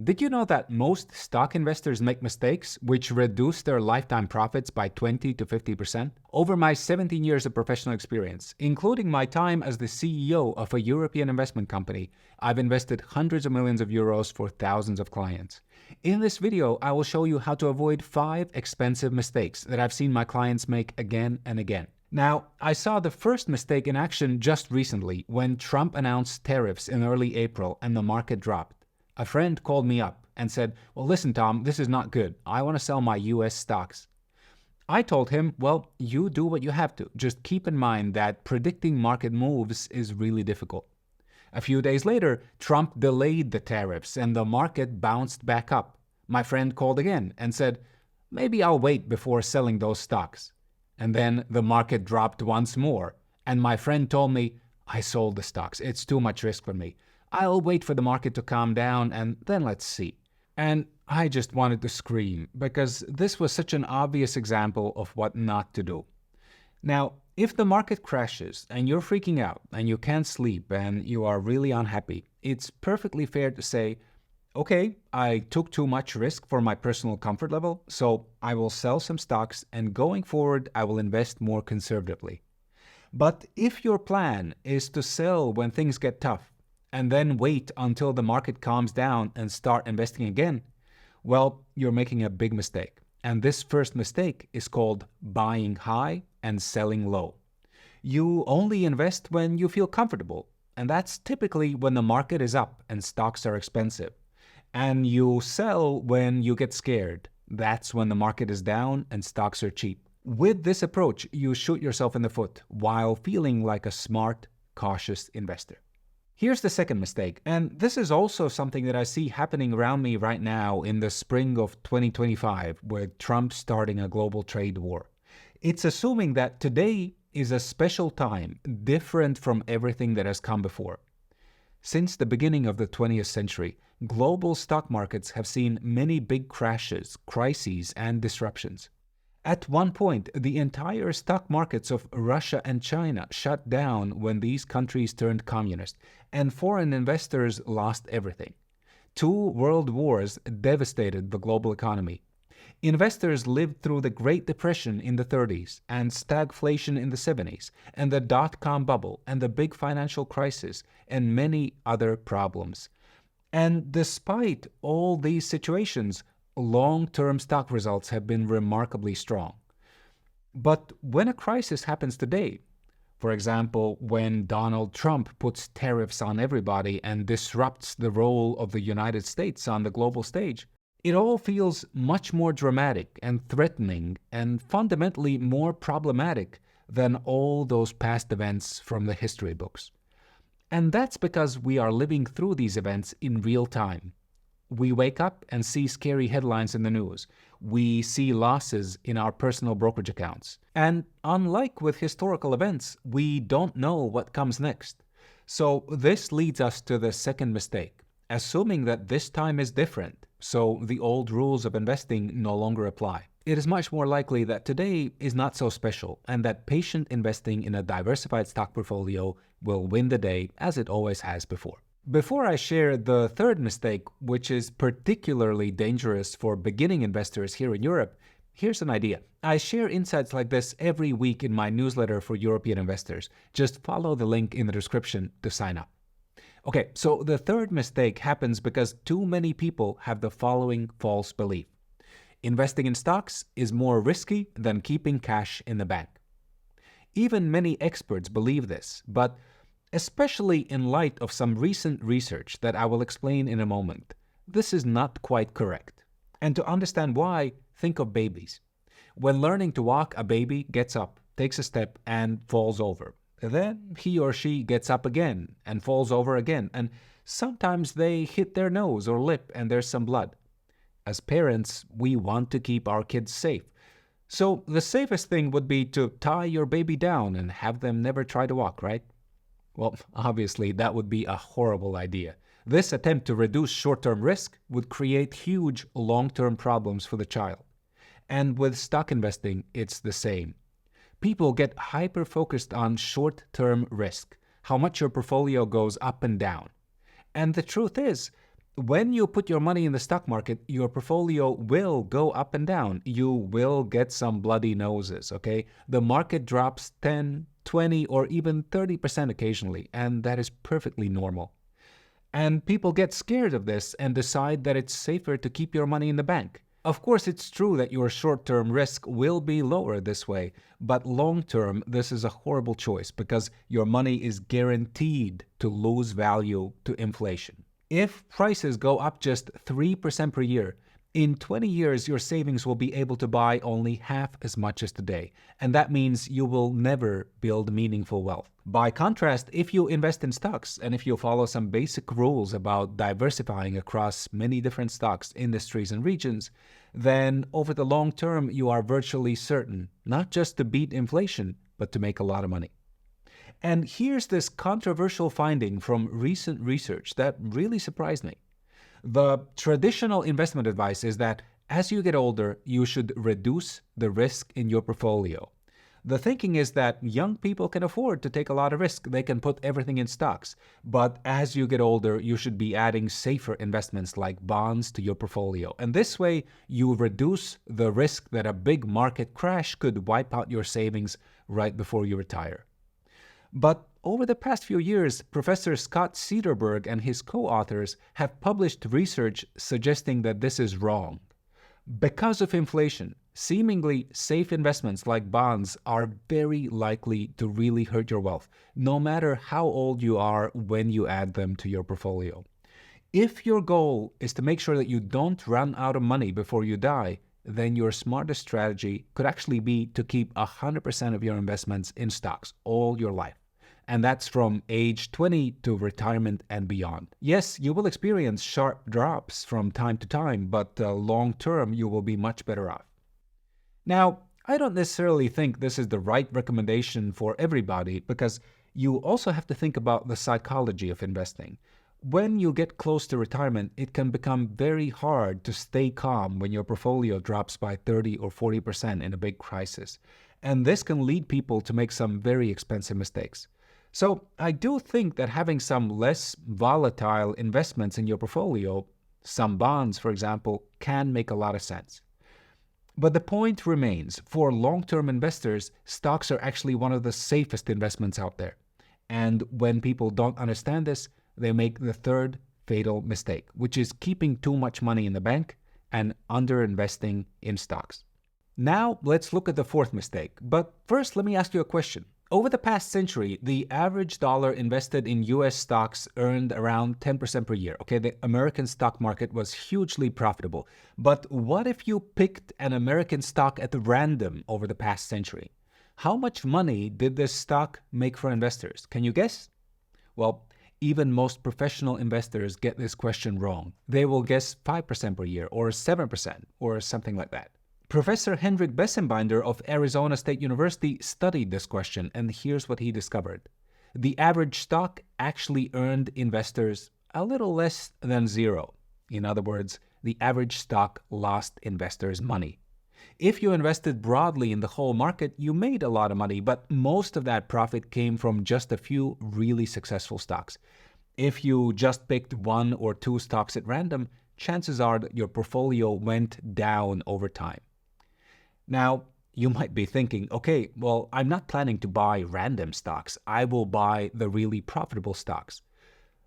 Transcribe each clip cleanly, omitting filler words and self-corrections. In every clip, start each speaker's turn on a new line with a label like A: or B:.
A: Did you know that most stock investors make mistakes which reduce their lifetime profits by 20 to 50%? Over my 17 years of professional experience, including my time as the CEO of a European investment company, I've invested hundreds of millions of euros for thousands of clients. In this video, I will show you how to avoid 5 expensive mistakes that I've seen my clients make again and again. Now, I saw the first mistake in action just recently when Trump announced tariffs in early April and the market dropped. A friend called me up and said, "Well, listen, Tom, this is not good. I want to sell my US stocks." I told him, well, you do what you have to. Just keep in mind that predicting market moves is really difficult. A few days later, Trump delayed the tariffs and the market bounced back up. My friend called again and said, maybe I'll wait before selling those stocks. And then the market dropped once more. And my friend told me, I sold the stocks. It's too much risk for me. I'll wait for the market to calm down and then let's see. And I just wanted to scream because this was such an obvious example of what not to do. Now, if the market crashes and you're freaking out and you can't sleep and you are really unhappy, it's perfectly fair to say, okay, I took too much risk for my personal comfort level, so I will sell some stocks and going forward, I will invest more conservatively. But if your plan is to sell when things get tough, and then wait until the market calms down and start investing again, well, you're making a big mistake. And this first mistake is called buying high and selling low. You only invest when you feel comfortable, and that's typically when the market is up and stocks are expensive. And you sell when you get scared. That's when the market is down and stocks are cheap. With this approach, you shoot yourself in the foot while feeling like a smart, cautious investor. Here's the second mistake, and this is also something that I see happening around me right now in the spring of 2025 with Trump starting a global trade war. It's assuming that today is a special time, different from everything that has come before. Since the beginning of the 20th century, global stock markets have seen many big crashes, crises, and disruptions. At one point, the entire stock markets of Russia and China shut down when these countries turned communist, and foreign investors lost everything. 2 world wars devastated the global economy. Investors lived through the Great Depression in the 30s, and stagflation in the 70s, and the dot-com bubble, and the big financial crisis, and many other problems. And despite all these situations, long-term stock results have been remarkably strong. But when a crisis happens today, for example, when Donald Trump puts tariffs on everybody and disrupts the role of the United States on the global stage, it all feels much more dramatic and threatening and fundamentally more problematic than all those past events from the history books. And that's because we are living through these events in real time. We wake up and see scary headlines in the news. We see losses in our personal brokerage accounts. And unlike with historical events, we don't know what comes next. So this leads us to the second mistake, assuming that this time is different, so the old rules of investing no longer apply. It is much more likely that today is not so special and that patient investing in a diversified stock portfolio will win the day as it always has before. Before I share the third mistake, which is particularly dangerous for beginning investors here in Europe, here's an idea. I share insights like this every week in my newsletter for European investors. Just follow the link in the description to sign up. Okay, so the third mistake happens because too many people have the following false belief. Investing in stocks is more risky than keeping cash in the bank. Even many experts believe this, but especially in light of some recent research that I will explain in a moment, this is not quite correct. And to understand why, think of babies. When learning to walk, a baby gets up, takes a step, and falls over. Then he or she gets up again and falls over again, and sometimes they hit their nose or lip and there's some blood. As parents, we want to keep our kids safe. So the safest thing would be to tie your baby down and have them never try to walk, right? Well, obviously, that would be a horrible idea. This attempt to reduce short-term risk would create huge long-term problems for the child. And with stock investing, it's the same. People get hyper-focused on short-term risk, how much your portfolio goes up and down. And the truth is, When you put your money in the stock market, your portfolio will go up and down. You will get some bloody noses, okay? The market drops 10, 20, or even 30% occasionally, and that is perfectly normal. And people get scared of this and decide that it's safer to keep your money in the bank. Of course, it's true that your short-term risk will be lower this way, but long-term, this is a horrible choice because your money is guaranteed to lose value to inflation. If prices go up just 3% per year, in 20 years, your savings will be able to buy only half as much as today, and that means you will never build meaningful wealth. By contrast, if you invest in stocks and if you follow some basic rules about diversifying across many different stocks, industries, and regions, then over the long term, you are virtually certain not just to beat inflation, but to make a lot of money. And here's this controversial finding from recent research that really surprised me. The traditional investment advice is that as you get older, you should reduce the risk in your portfolio. The thinking is that young people can afford to take a lot of risk. They can put everything in stocks. But as you get older, you should be adding safer investments like bonds to your portfolio. And this way, you reduce the risk that a big market crash could wipe out your savings right before you retire. But over the past few years, Professor Scott Cederberg and his co-authors have published research suggesting that this is wrong. Because of inflation, seemingly safe investments like bonds are very likely to really hurt your wealth, no matter how old you are when you add them to your portfolio. If your goal is to make sure that you don't run out of money before you die, then your smartest strategy could actually be to keep 100% of your investments in stocks all your life. And that's from age 20 to retirement and beyond. Yes, you will experience sharp drops from time to time, but long term, you will be much better off. Now, I don't necessarily think this is the right recommendation for everybody because you also have to think about the psychology of investing. When you get close to retirement, it can become very hard to stay calm when your portfolio drops by 30 or 40% in a big crisis. And this can lead people to make some very expensive mistakes. So I do think that having some less volatile investments in your portfolio, some bonds, for example, can make a lot of sense. But the point remains, for long-term investors, stocks are actually one of the safest investments out there. And when people don't understand this, they make the third fatal mistake, which is keeping too much money in the bank and underinvesting in stocks. Now, let's look at the fourth mistake. But first, let me ask you a question. Over the past century, the average dollar invested in US stocks earned around 10% per year. Okay, the American stock market was hugely profitable. But what if you picked an American stock at random over the past century? How much money did this stock make for investors? Can you guess? Well, even most professional investors get this question wrong. They will guess 5% per year or 7% or something like that. Professor Henrik Bessenbinder of Arizona State University studied this question, and here's what he discovered. The average stock actually earned investors a little less than zero. In other words, the average stock lost investors money. If you invested broadly in the whole market, you made a lot of money, but most of that profit came from just a few really successful stocks. If you just picked one or two stocks at random, chances are that your portfolio went down over time. Now, you might be thinking, okay, well, I'm not planning to buy random stocks. I will buy the really profitable stocks.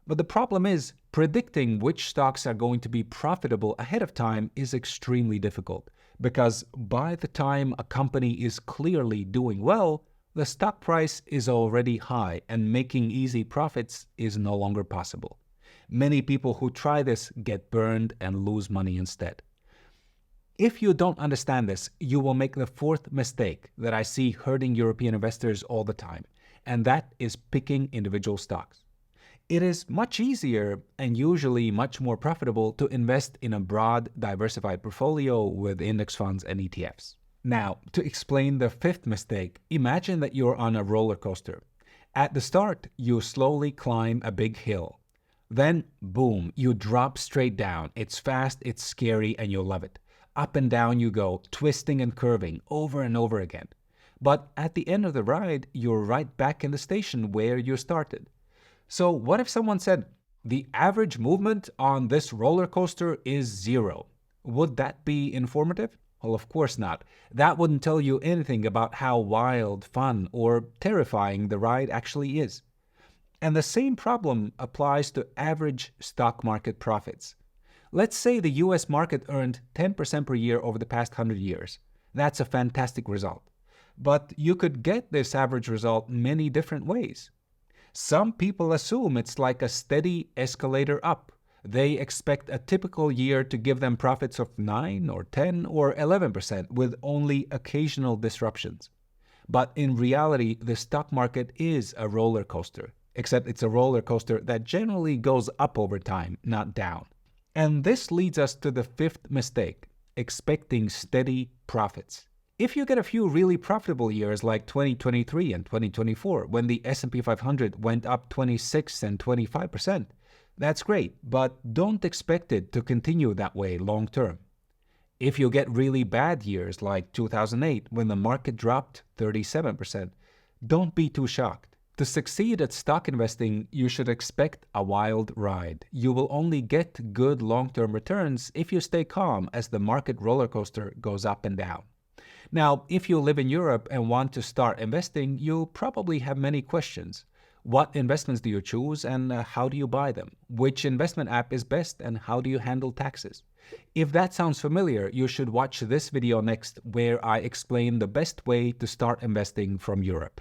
A: But the problem is, predicting which stocks are going to be profitable ahead of time is extremely difficult because by the time a company is clearly doing well, the stock price is already high and making easy profits is no longer possible. Many people who try this get burned and lose money instead. If you don't understand this, you will make the fourth mistake that I see hurting European investors all the time, and that is picking individual stocks. It is much easier and usually much more profitable to invest in a broad, diversified portfolio with index funds and ETFs. Now, to explain the fifth mistake, imagine that you're on a roller coaster. At the start, you slowly climb a big hill. Then, boom, you drop straight down. It's fast, it's scary, and you'll love it. Up and down you go, twisting and curving over and over again. But at the end of the ride, you're right back in the station where you started. So what if someone said, The average movement on this roller coaster is 0. Would that be informative? Well, of course not. That wouldn't tell you anything about how wild, fun, or terrifying the ride actually is. And the same problem applies to average stock market profits. Let's say the US market earned 10% per year over the past 100 years. That's a fantastic result. But you could get this average result many different ways. Some people assume it's like a steady escalator up. They expect a typical year to give them profits of 9 or 10 or 11% with only occasional disruptions. But in reality, the stock market is a roller coaster, except it's a roller coaster that generally goes up over time, not down. And this leads us to the fifth mistake, expecting steady profits. If you get a few really profitable years like 2023 and 2024, when the S&P 500 went up 26 and 25%, that's great, but don't expect it to continue that way long term. If you get really bad years like 2008, when the market dropped 37%, don't be too shocked. To succeed at stock investing, you should expect a wild ride. You will only get good long-term returns if you stay calm as the market roller coaster goes up and down. Now, if you live in Europe and want to start investing, you'll probably have many questions. What investments do you choose and how do you buy them? Which investment app is best and how do you handle taxes? If that sounds familiar, you should watch this video next where I explain the best way to start investing from Europe.